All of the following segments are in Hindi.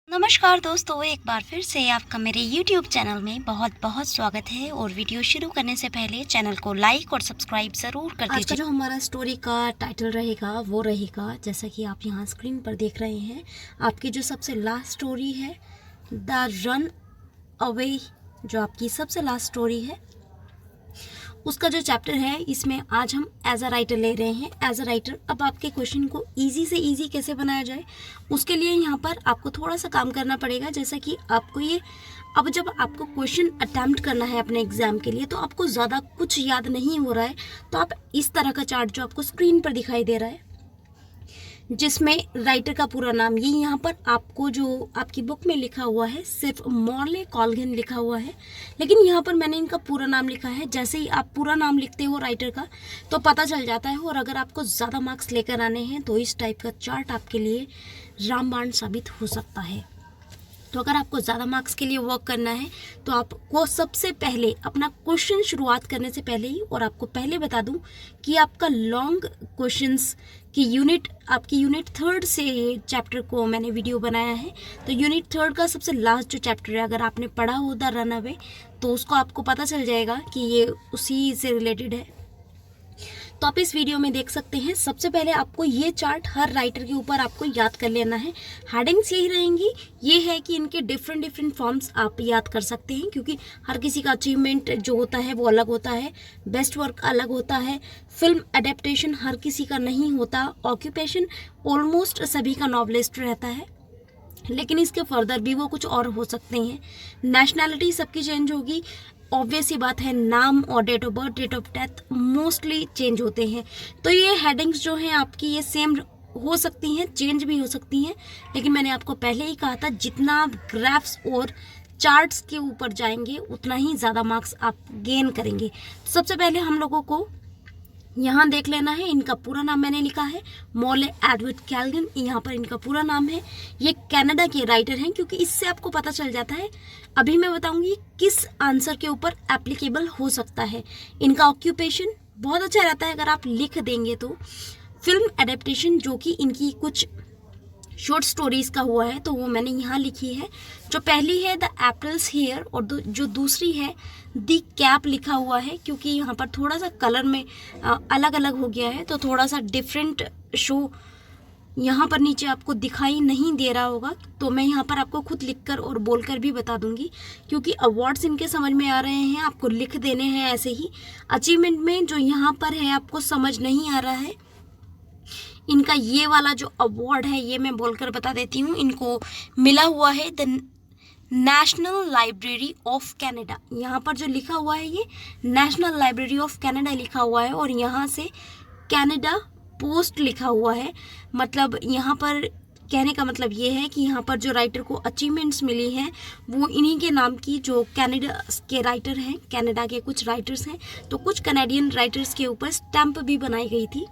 नमस्कार दोस्तों, एक बार फिर से आपका मेरे YouTube चैनल में बहुत बहुत स्वागत है। और वीडियो शुरू करने से पहले चैनल को लाइक और सब्सक्राइब ज़रूर कर दीजिए। आज का जो हमारा स्टोरी का टाइटल रहेगा वो रहेगा, जैसा कि आप यहाँ स्क्रीन पर देख रहे हैं, आपकी जो सबसे लास्ट स्टोरी है द रन अवे, जो आपकी सबसे लास्ट स्टोरी है उसका जो चैप्टर है, इसमें आज हम एज अ राइटर ले रहे हैं। एज अ राइटर अब आपके क्वेश्चन को इजी से इजी कैसे बनाया जाए, उसके लिए यहाँ पर आपको थोड़ा सा काम करना पड़ेगा। जैसा कि आपको ये अब जब आपको क्वेश्चन अटैम्प्ट करना है अपने एग्जाम के लिए, तो आपको ज़्यादा कुछ याद नहीं हो रहा है, तो आप इस तरह का चार्ट जो आपको स्क्रीन पर दिखाई दे रहा है, जिसमें राइटर का पूरा नाम, ये यहाँ पर आपको जो आपकी बुक में लिखा हुआ है सिर्फ मॉर्ले कॉल्गन लिखा हुआ है, लेकिन यहाँ पर मैंने इनका पूरा नाम लिखा है। जैसे ही आप पूरा नाम लिखते हो राइटर का तो पता चल जाता है। और अगर आपको ज़्यादा मार्क्स लेकर आने हैं तो इस टाइप का चार्ट आपके लिए रामबाण साबित हो सकता है। तो अगर आपको ज़्यादा मार्क्स के लिए वर्क करना है तो आपको सबसे पहले अपना क्वेश्चन शुरुआत करने से पहले ही, और आपको पहले बता दूं कि आपका लॉन्ग क्वेश्चंस की यूनिट, आपकी यूनिट 3 से ये चैप्टर को मैंने वीडियो बनाया है। तो यूनिट 3 का सबसे लास्ट जो चैप्टर है, अगर आपने पढ़ा हो द रन अवे, तो उसको आपको पता चल जाएगा कि ये उसी से रिलेटेड है। तो आप इस वीडियो में देख सकते हैं। सबसे पहले आपको ये चार्ट हर राइटर के ऊपर आपको याद कर लेना है। हेडिंग्स यही रहेंगी, ये है कि इनके डिफरेंट फॉर्म्स आप याद कर सकते हैं, क्योंकि हर किसी का अचीवमेंट जो होता है वो अलग होता है, बेस्ट वर्क अलग होता है, फिल्म अडेप्टेशन हर किसी का नहीं होता, ऑक्यूपेशन ऑलमोस्ट सभी का नॉवलिस्ट रहता है, लेकिन इसके फर्दर भी वो कुछ और हो सकते हैं। नेशनैलिटी सबकी चेंज होगी, ऑब्वियस ही बात है, नाम और date of birth, date of death mostly change होते हैं। तो ये हेडिंग्स जो हैं आपकी, ये सेम हो सकती हैं, चेंज भी हो सकती हैं, लेकिन मैंने आपको पहले ही कहा था जितना आप ग्राफ्स और चार्ट्स के ऊपर जाएंगे उतना ही ज़्यादा मार्क्स आप गेन करेंगे। तो सबसे पहले हम लोगों को यहाँ देख लेना है, इनका पूरा नाम मैंने लिखा है मॉर्ले एडवर्ड कॉल्गन, यहाँ पर इनका पूरा नाम है। ये कनाडा के राइटर हैं, क्योंकि इससे आपको पता चल जाता है। अभी मैं बताऊंगी किस आंसर के ऊपर एप्लीकेबल हो सकता है। इनका ऑक्यूपेशन बहुत अच्छा रहता है अगर आप लिख देंगे तो। फिल्म एडेप्टेशन जो कि इनकी कुछ शॉर्ट स्टोरीज का हुआ है, तो वो मैंने यहाँ लिखी है। जो पहली है द एप्रिल्स हेयर, और जो दूसरी है द कैप लिखा हुआ है, क्योंकि यहाँ पर थोड़ा सा कलर में अलग अलग हो गया है, तो थोड़ा सा डिफरेंट शो यहाँ पर नीचे आपको दिखाई नहीं दे रहा होगा, तो मैं यहाँ पर आपको खुद लिखकर और बोलकर भी बता दूंगी, क्योंकि अवार्ड्स इनके समझ में आ रहे हैं, आपको लिख देने हैं ऐसे ही। अचीवमेंट में जो यहाँ पर है आपको समझ नहीं आ रहा है, इनका ये वाला जो अवार्ड है ये मैं बोलकर बता देती हूँ। इनको मिला हुआ है the national library of Canada, यहाँ पर जो लिखा हुआ है ये नेशनल लाइब्रेरी ऑफ कनाडा लिखा हुआ है, और यहाँ से कनाडा पोस्ट लिखा हुआ है। मतलब यहाँ पर कहने का मतलब ये है कि यहाँ पर जो राइटर को अचीवमेंट्स मिली हैं वो इन्हीं के नाम की, जो कनाडा के राइटर हैं, कनाडा के कुछ राइटर्स हैं, तो कुछ कनाडियन राइटर्स के ऊपर स्टैंप भी बनाई गई थी,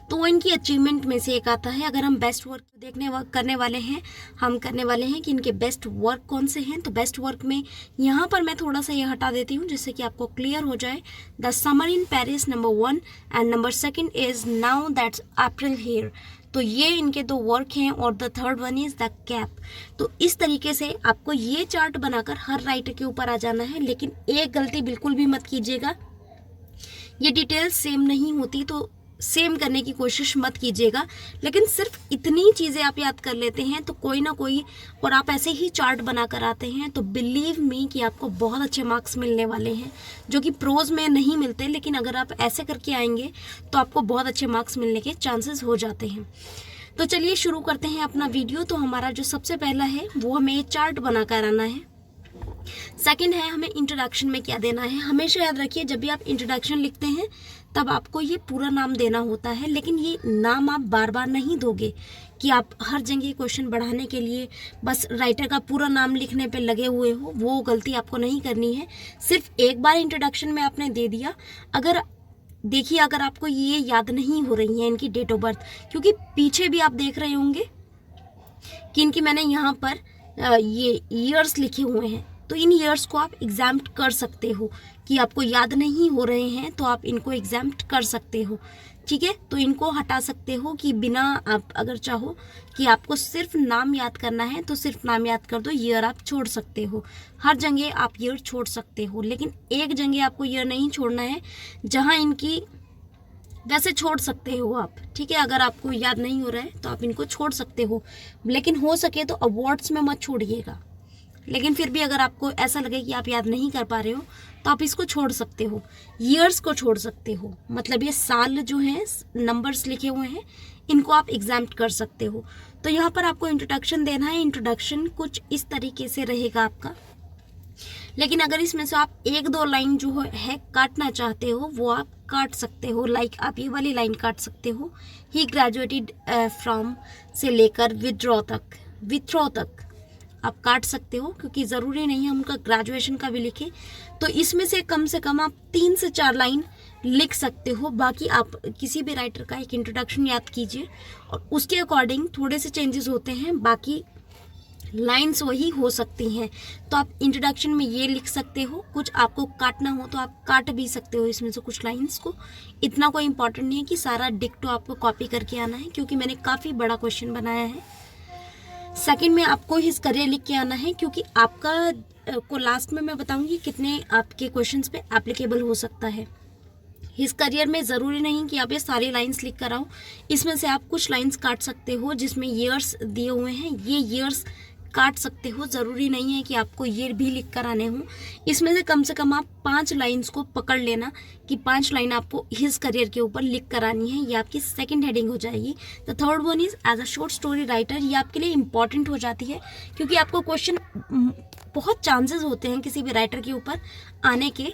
तो वो इनकी अचीवमेंट में से एक आता है। अगर हम बेस्ट वर्क करने वाले हैं, हम करने वाले हैं कि इनके बेस्ट वर्क कौन से हैं, तो बेस्ट वर्क में यहाँ पर मैं थोड़ा सा ये हटा देती हूँ जिससे कि आपको क्लियर हो जाए। The summer in Paris number 1 and number 2 is now that's April here, तो ये इनके 2 वर्क हैं, और the third one is the cap. तो इस तरीके से आपको ये चार्ट बनाकर हर राइटर के ऊपर आ जाना है, लेकिन एक गलती बिल्कुल भी मत कीजिएगा, ये डिटेल्स सेम नहीं होती तो सेम करने की कोशिश मत कीजिएगा, लेकिन सिर्फ इतनी चीज़ें आप याद कर लेते हैं तो कोई ना कोई, और आप ऐसे ही चार्ट बना कर आते हैं तो बिलीव मी कि आपको बहुत अच्छे मार्क्स मिलने वाले हैं, जो कि प्रोज में नहीं मिलते, लेकिन अगर आप ऐसे करके आएंगे तो आपको बहुत अच्छे मार्क्स मिलने के चांसेस हो जाते हैं। तो चलिए शुरू करते हैं अपना वीडियो। तो हमारा जो सबसे पहला है वो हमें ये चार्ट बना कर आना है। सेकंड है हमें इंट्रोडक्शन में क्या देना है। हमेशा याद रखिए जब भी आप इंट्रोडक्शन लिखते हैं तब आपको ये पूरा नाम देना होता है, लेकिन ये नाम आप बार बार नहीं दोगे कि आप हर जगह क्वेश्चन बढ़ाने के लिए बस राइटर का पूरा नाम लिखने पे लगे हुए हो। वो गलती आपको नहीं करनी है। सिर्फ एक बार इंट्रोडक्शन में आपने दे दिया। अगर देखिए, अगर आपको ये याद नहीं हो रही है इनकी डेट ऑफ बर्थ, क्योंकि पीछे भी आप देख रहे होंगे कि इनकी मैंने यहाँ पर ये ईयर्स लिखे हुए हैं, तो इन ईयर्स को आप एग्जाम्प्ट कर सकते हो कि आपको याद नहीं हो रहे हैं तो आप इनको एग्जाम्प्ट कर सकते हो। ठीक है, तो इनको हटा सकते हो कि बिना, आप अगर चाहो कि आपको सिर्फ नाम याद करना है तो सिर्फ नाम याद कर दो, ईयर आप छोड़ सकते हो। हर जगह आप ईयर छोड़ सकते हो, लेकिन एक जगह आपको ईयर नहीं छोड़ना है जहाँ इनकी, वैसे छोड़ सकते हो आप, ठीक है, अगर आपको याद नहीं हो रहा है तो आप इनको छोड़ सकते हो, लेकिन हो सके तो अवार्ड्स में मत छोड़िएगा। लेकिन फिर भी अगर आपको ऐसा लगे कि आप याद नहीं कर पा रहे हो तो आप इसको छोड़ सकते हो। ईयर्स को छोड़ सकते हो, मतलब ये साल जो हैं नंबर्स लिखे हुए हैं इनको आप एग्जाम्प्ट कर सकते हो। तो यहाँ पर आपको इंट्रोडक्शन देना है। इंट्रोडक्शन कुछ इस तरीके से रहेगा आपका, लेकिन अगर इसमें से आप एक दो लाइन जो है काटना चाहते हो वो आप काट सकते हो। लाइक आप ये वाली लाइन काट सकते हो, ही ग्रेजुएटेड फ्रॉम से लेकर विथड्रॉ तक आप काट सकते हो, क्योंकि ज़रूरी नहीं है उनका ग्रेजुएशन का भी लिखे। तो इसमें से कम आप 3 से 4 लाइन लिख सकते हो। बाकी आप किसी भी राइटर का एक इंट्रोडक्शन याद कीजिए और उसके अकॉर्डिंग थोड़े से चेंजेस होते हैं, बाकी लाइंस वही हो सकती हैं। तो आप इंट्रोडक्शन में ये लिख सकते हो, कुछ आपको काटना हो तो आप काट भी सकते हो इसमें से कुछ लाइंस को। इतना कोई इंपॉर्टेंट नहीं है कि सारा डिक्टो आपको कॉपी करके आना है, क्योंकि मैंने काफ़ी बड़ा क्वेश्चन बनाया है। सेकंड में आपको हिज करियर लिख के आना है, क्योंकि आपका को लास्ट में मैं बताऊंगी कितने आपके क्वेश्चंस पे एप्लीकेबल हो सकता है। हिज करियर में ज़रूरी नहीं कि आप ये सारी लाइंस लिख कर आओ, इसमें से आप कुछ लाइंस काट सकते हो जिसमें ईयर्स दिए हुए हैं, ये ईयर्स काट सकते हो। ज़रूरी नहीं है कि आपको ये भी लिख कर आने हों। इसमें से कम आप 5 लाइंस को पकड़ लेना कि 5 लाइन आपको हिज करियर के ऊपर लिख कर आनी है। ये आपकी सेकंड हेडिंग हो जाएगी। The third one is as a short story writer. ये आपके लिए इंपॉर्टेंट हो जाती है, क्योंकि आपको क्वेश्चन बहुत चांसेस होते हैं किसी भी राइटर के ऊपर आने के,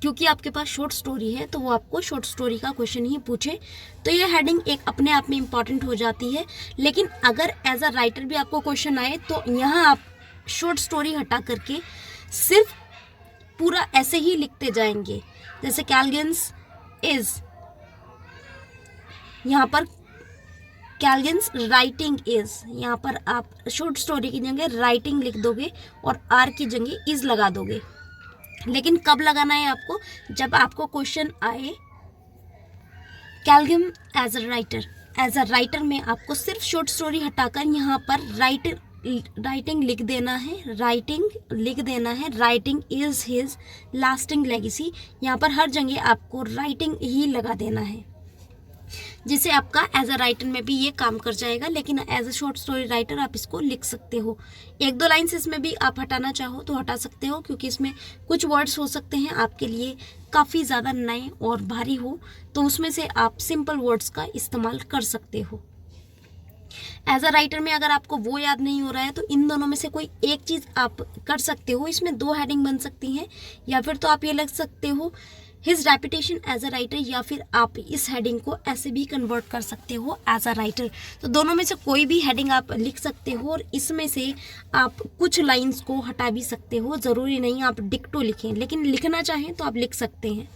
क्योंकि आपके पास शॉर्ट स्टोरी है तो वो आपको शॉर्ट स्टोरी का क्वेश्चन ही पूछे। तो ये हेडिंग एक अपने आप में इम्पॉर्टेंट हो जाती है। लेकिन अगर एज अ राइटर भी आपको क्वेश्चन आए तो यहाँ आप शॉर्ट स्टोरी हटा करके सिर्फ पूरा ऐसे ही लिखते जाएंगे। जैसे कैलगिन्स इज, यहाँ पर कैलगिन्स राइटिंग इज, यहाँ पर आप शॉर्ट स्टोरी की जगह राइटिंग लिख दोगे और आर की जगह इज लगा दोगे। लेकिन कब लगाना है आपको, जब आपको क्वेश्चन आए कैलगिन एज अ राइटर में आपको सिर्फ शॉर्ट स्टोरी हटाकर यहाँ पर राइटिंग लिख देना है। Writing is his lasting legacy. यहाँ पर हर जगह आपको राइटिंग ही लगा देना है, जिससे आपका एज अ राइटर में भी ये काम कर जाएगा। लेकिन as a short story writer आप इसको लिख सकते हो। एक दो लाइन्स इसमें भी आप हटाना चाहो तो हटा सकते हो, क्योंकि इसमें कुछ वर्ड्स हो सकते हैं आपके लिए काफ़ी ज़्यादा नए और भारी हो, तो उसमें से आप सिंपल वर्ड्स का इस्तेमाल कर सकते हो। एज अ राइटर में अगर आपको वो याद नहीं हो रहा है तो इन दोनों में से कोई एक चीज़ आप कर सकते हो। इसमें 2 हेडिंग बन सकती हैं, या फिर तो आप ये लिख सकते हो his reputation as a writer, या फिर आप इस हेडिंग को ऐसे भी कन्वर्ट कर सकते हो एज अ राइटर। तो दोनों में से कोई भी हेडिंग आप लिख सकते हो और इसमें से आप कुछ लाइंस को हटा भी सकते हो। ज़रूरी नहीं आप डिक्टो लिखें, लेकिन लिखना चाहें तो आप लिख सकते हैं।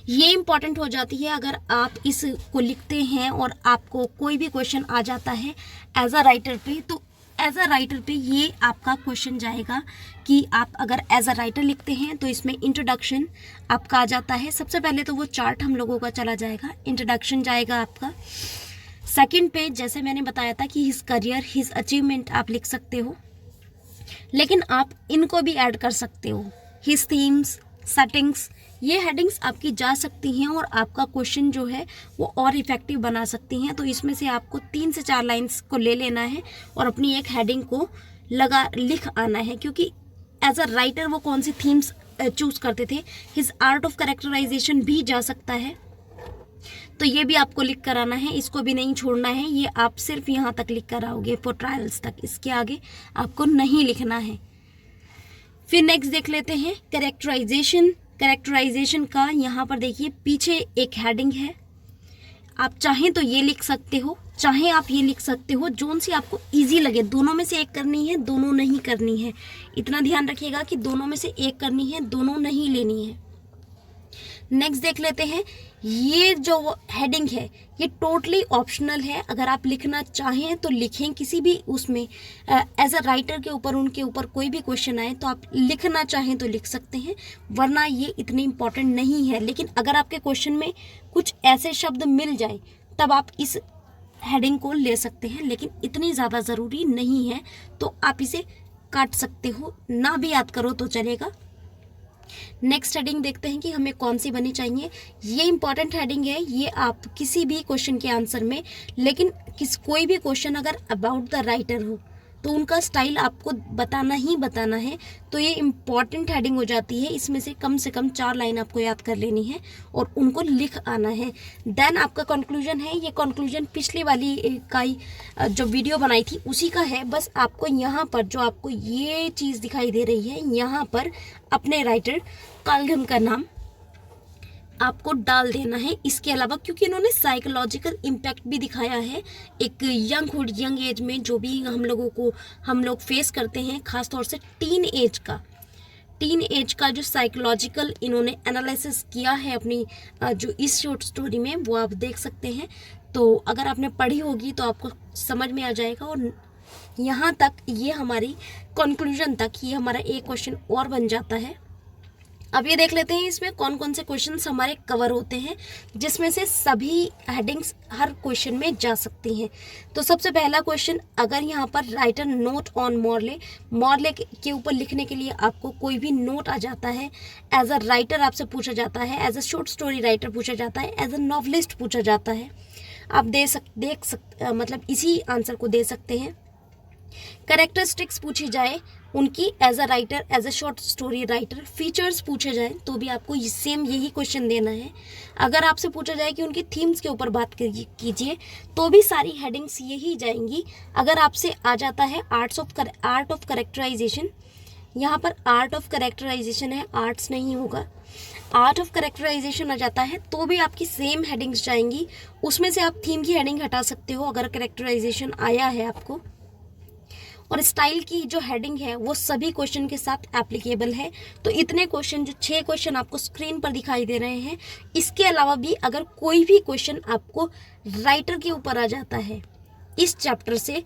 ये इंपॉर्टेंट हो जाती है अगर आप इसको लिखते हैं और आपको कोई भी क्वेश्चन आ जाता है एज अ राइटर पे, तो एज अ राइटर पे ये आपका क्वेश्चन जाएगा कि आप अगर एज अ राइटर लिखते हैं तो इसमें इंट्रोडक्शन आपका आ जाता है। सबसे पहले तो वो चार्ट हम लोगों का चला जाएगा, इंट्रोडक्शन जाएगा आपका। सेकंड पे जैसे मैंने बताया था कि हिज करियर, हिज अचीवमेंट आप लिख सकते हो, लेकिन आप इनको भी ऐड कर सकते हो। हिज थीम्स, सेटिंग्स, ये हेडिंग्स आपकी जा सकती हैं और आपका क्वेश्चन जो है वो और इफेक्टिव बना सकती हैं। तो इसमें से आपको 3 से 4 लाइंस को ले लेना है और अपनी एक हेडिंग को लिख आना है, क्योंकि एज अ राइटर वो कौन सी थीम्स चूज करते थे। हिज आर्ट ऑफ कैरेक्टराइजेशन भी जा सकता है, तो ये भी आपको लिख कर आना है, इसको भी नहीं छोड़ना है। ये आप सिर्फ यहाँ तक लिख कर आओगे फॉर ट्रायल्स तक, इसके आगे आपको नहीं लिखना है। फिर नेक्स्ट देख लेते हैं कैरेक्टराइजेशन का। यहाँ पर देखिए पीछे एक हेडिंग है, आप चाहें तो ये लिख सकते हो, चाहे आप ये लिख सकते हो, जोन सी आपको इजी लगे। दोनों में से एक करनी है, दोनों नहीं करनी है। इतना ध्यान रखिएगा कि दोनों में से एक करनी है, दोनों नहीं लेनी है। नेक्स्ट देख लेते हैं, ये जो हेडिंग है ये टोटली ऑप्शनल है। अगर आप लिखना चाहें तो लिखें, किसी भी उसमें एज अ राइटर के ऊपर उनके ऊपर कोई भी क्वेश्चन आए तो आप लिखना चाहें तो लिख सकते हैं, वरना ये इतनी इम्पॉर्टेंट नहीं है। लेकिन अगर आपके क्वेश्चन में कुछ ऐसे शब्द मिल जाए तब आप इस हेडिंग को ले सकते हैं, लेकिन इतनी ज़्यादा ज़रूरी नहीं है, तो आप इसे काट सकते हो, ना भी याद करो तो चलेगा। नेक्स्ट हेडिंग देखते हैं कि हमें कौन सी बनी चाहिए। ये इंपॉर्टेंट हेडिंग है, ये आप किसी भी क्वेश्चन के आंसर में, लेकिन कोई भी क्वेश्चन अगर अबाउट द राइटर हो तो उनका स्टाइल आपको बताना ही बताना है, तो ये इम्पॉर्टेंट हेडिंग हो जाती है। इसमें से कम 4 लाइन आपको याद कर लेनी है और उनको लिख आना है। देन आपका कंक्लूजन है, ये कंक्लूजन पिछली वाली का ही जो वीडियो बनाई थी उसी का है। बस आपको यहाँ पर जो आपको ये चीज़ दिखाई दे रही है, यहाँ पर अपने राइटर कालगम का नाम आपको डाल देना है। इसके अलावा क्योंकि इन्होंने साइकोलॉजिकल इम्पैक्ट भी दिखाया है, एक यंग एज में जो भी हम लोग फेस करते हैं, खासतौर से टीन एज का जो साइकोलॉजिकल इन्होंने एनालिसिस किया है अपनी जो इस शॉर्ट स्टोरी में, वो आप देख सकते हैं। तो अगर आपने पढ़ी होगी तो आपको समझ में आ जाएगा। और यहाँ तक ये हमारी कंक्लूजन तक ये हमारा एक क्वेश्चन और बन जाता है। अब ये देख लेते हैं इसमें कौन कौन से क्वेश्चंस हमारे कवर होते हैं, जिसमें से सभी हेडिंग्स हर क्वेश्चन में जा सकती हैं। तो सबसे पहला क्वेश्चन, अगर यहाँ पर राइटर नोट ऑन मॉर्ले के ऊपर लिखने के लिए आपको कोई भी नोट आ जाता है, एज अ राइटर आपसे पूछा जाता है, as a short story writer पूछा जाता है, एज अ नॉवलिस्ट पूछा जाता है, आप मतलब इसी आंसर को दे सकते हैं। कैरेक्टरिस्टिक्स पूछी जाए उनकी as a writer, as a short story writer, features पूछे जाए तो भी आपको सेम यही क्वेश्चन देना है। अगर आपसे पूछा जाए कि उनकी थीम्स के ऊपर बात कीजिए तो भी सारी हेडिंग्स यही जाएंगी। अगर आपसे आ जाता है आर्ट ऑफ कैरेक्टराइजेशन, यहाँ पर आर्ट ऑफ कैरेक्टराइजेशन है, आर्ट्स नहीं होगा, आर्ट ऑफ कैरेक्टराइजेशन आ जाता है तो भी आपकी सेम हेडिंग्स जाएंगी। उसमें से आप थीम की हेडिंग हटा सकते हो अगर कैरेक्टराइजेशन आया है आपको। और स्टाइल की जो हेडिंग है वो सभी क्वेश्चन के साथ एप्लीकेबल है। तो इतने क्वेश्चन, जो 6 क्वेश्चन आपको स्क्रीन पर दिखाई दे रहे हैं, इसके अलावा भी अगर कोई भी क्वेश्चन आपको राइटर के ऊपर आ जाता है इस चैप्टर से,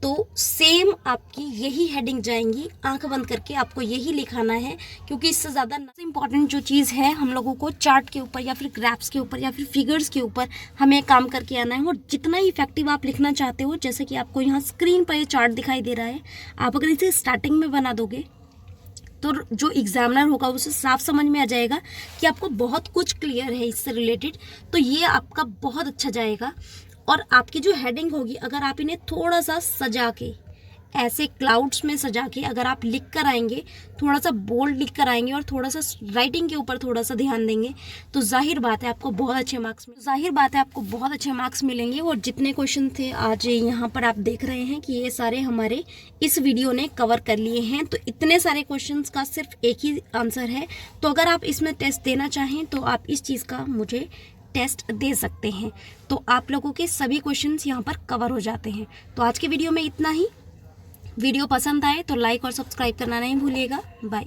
तो सेम आपकी यही हेडिंग जाएंगी, आंख बंद करके आपको यही लिखाना है। क्योंकि इससे ज़्यादा इम्पॉर्टेंट जो चीज़ है, हम लोगों को चार्ट के ऊपर या फिर ग्राफ्स के ऊपर या फिर फिगर्स के ऊपर हमें काम करके आना है। और जितना इफेक्टिव आप लिखना चाहते हो, जैसे कि आपको यहाँ स्क्रीन पर ये चार्ट दिखाई दे रहा है, आप अगर इसे स्टार्टिंग में बना दोगे तो जो एग्जामिनर होगा उसे साफ समझ में आ जाएगा कि आपको बहुत कुछ क्लियर है इससे रिलेटेड, तो ये आपका बहुत अच्छा जाएगा। और आपकी जो हेडिंग होगी, अगर आप इन्हें थोड़ा सा सजा के, ऐसे क्लाउड्स में सजा के अगर आप लिख कर आएंगे, थोड़ा सा बोल्ड लिख कर आएंगे और थोड़ा सा राइटिंग के ऊपर थोड़ा सा ध्यान देंगे, तो जाहिर बात है आपको बहुत अच्छे मार्क्स मिलेंगे। और जितने क्वेश्चन थे आज यहाँ पर आप देख रहे हैं कि ये सारे हमारे इस वीडियो ने कवर कर लिए हैं। तो इतने सारे क्वेश्चंस का सिर्फ एक ही आंसर है। तो अगर आप इसमें टेस्ट देना चाहें तो आप इस चीज़ का मुझे टेस्ट दे सकते हैं। तो आप लोगों के सभी क्वेश्चंस यहाँ पर कवर हो जाते हैं। तो आज के वीडियो में इतना ही। वीडियो पसंद आए तो लाइक और सब्सक्राइब करना नहीं भूलिएगा। बाय।